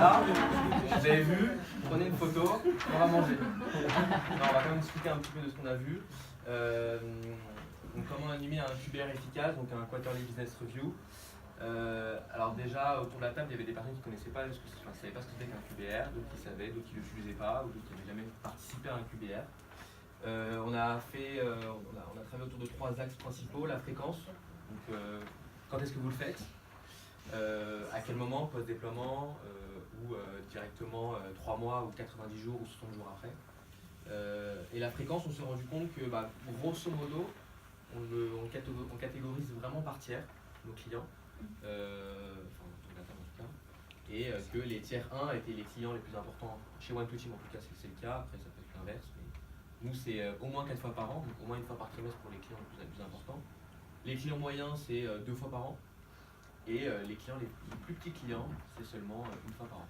là, vous avez vu, prenez une photo, on va manger. Non, on va quand même discuter un petit peu de ce qu'on a vu. Donc comment animer un QBR efficace, donc un Quarterly Business Review. Alors déjà, autour de la table, il y avait des personnes qui ne connaissaient pas, savaient pas ce que c'était qu'un QBR, d'autres qui savaient, d'autres qui ne l'utilisaient pas, ou d'autres qui n'avaient jamais participé à un QBR. On a travaillé autour de 3 axes principaux: la fréquence, donc quand est-ce que vous le faites, à quel moment, post-déploiement, ou directement 3 mois ou 90 jours ou 60 jours après. Et la fréquence, on s'est rendu compte que grosso modo, on catégorise vraiment par tiers nos clients, enfin autour de la table en tout cas, et que les tiers 1 étaient les clients les plus importants. Chez One2Team en tout cas c'est le cas, après ça peut être l'inverse, mais nous c'est au moins 4 fois par an, donc au moins 1 fois par trimestre pour les clients les plus importants. Les clients moyens c'est 2 fois par an, et les clients les plus petits clients c'est seulement 1 fois par an.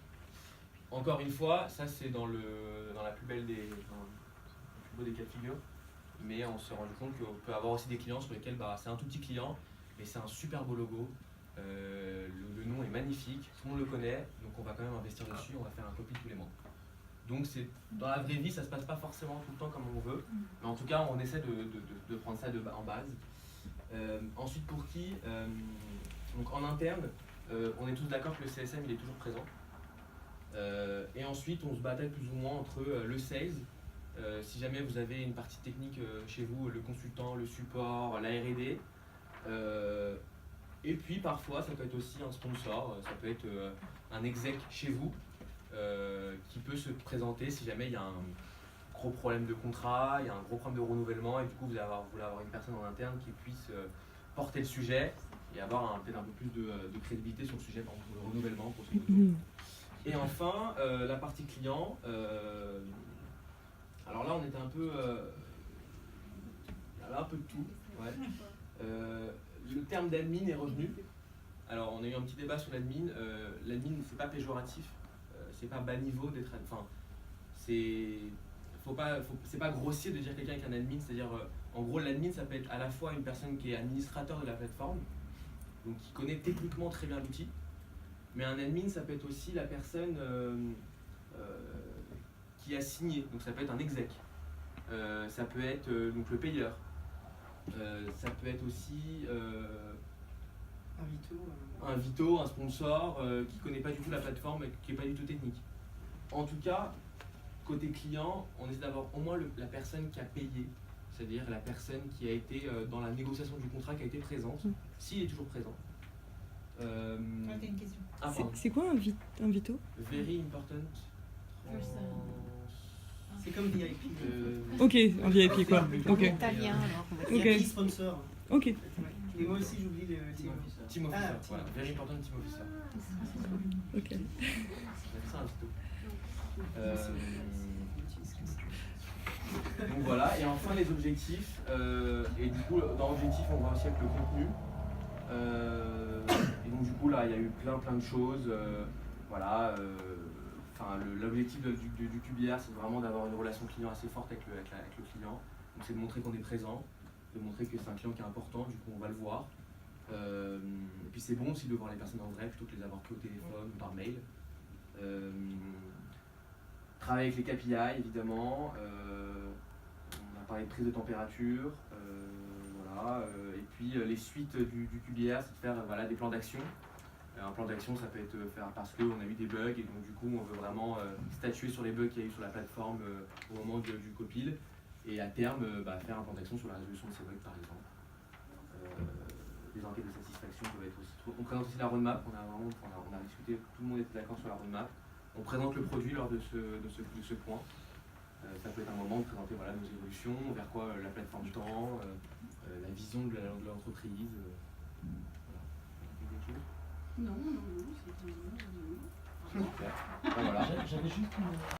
Encore une fois, ça c'est dans la plus belle des, dans le plus beau des cas de figure, mais on s'est rendu compte qu'on peut avoir aussi des clients sur lesquels c'est un tout petit client, mais c'est un super beau logo, le nom est magnifique, tout le monde le connaît, donc on va quand même investir dessus, on va faire un copy tous les mois. Donc dans la vraie vie, ça se passe pas forcément tout le temps comme on veut, mais en tout cas on essaie de prendre ça en base. Ensuite pour qui donc en interne, on est tous d'accord que le CSM il est toujours présent. Et ensuite on se bataille plus ou moins entre le sales, si jamais vous avez une partie technique chez vous, le consultant, le support, la R&D, et puis parfois ça peut être aussi un sponsor, ça peut être un exec chez vous qui peut se présenter si jamais il y a un gros problème de contrat, il y a un gros problème de renouvellement, et du coup vous voulez avoir une personne en interne qui puisse porter le sujet et avoir peut-être un peu plus de crédibilité sur le sujet, par exemple le renouvellement pour ce que Et enfin, la partie client. Alors là, on était un peu. Il y avait un peu de tout. Ouais. Le terme d'admin est revenu. Alors, on a eu un petit débat sur l'admin. L'admin, c'est pas péjoratif. C'est pas bas niveau d'être. Enfin, c'est pas grossier de dire quelqu'un avec un admin. C'est-à-dire, en gros, l'admin, ça peut être à la fois une personne qui est administrateur de la plateforme, donc qui connaît techniquement très bien l'outil. Mais un admin, ça peut être aussi la personne qui a signé, donc ça peut être un exec, ça peut être donc le payeur, ça peut être aussi un Vito, un sponsor qui ne connaît pas du tout la plateforme et qui n'est pas du tout technique. En tout cas, côté client, on essaie d'avoir au moins la personne qui a payé, c'est-à-dire la personne qui a été dans la négociation du contrat, qui a été présente, s'il est toujours présent. T'as une question. C'est quoi un Vito? Very important. C'est comme VIP. Ok, un VIP quoi. Ok. Italien alors. VIP sponsor. Ok. Et moi aussi j'oublie le team officer. Team officer, voilà. Very important team officer. Ok. C'est ça un Vito. Donc voilà, et enfin les objectifs. Et du coup, dans l'objectif, on voit aussi avec le contenu. Et donc du coup là il y a eu plein de choses, voilà, l'objectif du QBR c'est vraiment d'avoir une relation client assez forte avec le client, donc c'est de montrer qu'on est présent, de montrer que c'est un client qui est important, du coup on va le voir, et puis c'est bon aussi de voir les personnes en vrai plutôt que de les avoir que au téléphone ou par mail. Travailler avec les KPI évidemment, on a parlé de prise de température, et puis les suites du QBR, c'est de faire des plans d'action. Un plan d'action, ça peut être faire parce qu'on a eu des bugs et donc du coup on veut vraiment statuer sur les bugs qu'il y a eu sur la plateforme au moment du compile, et à terme faire un plan d'action sur la résolution de ces bugs par exemple. Les enquêtes de satisfaction peuvent être aussi. On présente aussi la roadmap, on a discuté, tout le monde était d'accord sur la roadmap. On présente le produit lors de ce point. Ça peut être un moment de présenter nos évolutions, vers quoi la plateforme tend, la vision de l'entreprise. Non, Super. Voilà. J'avais juste une...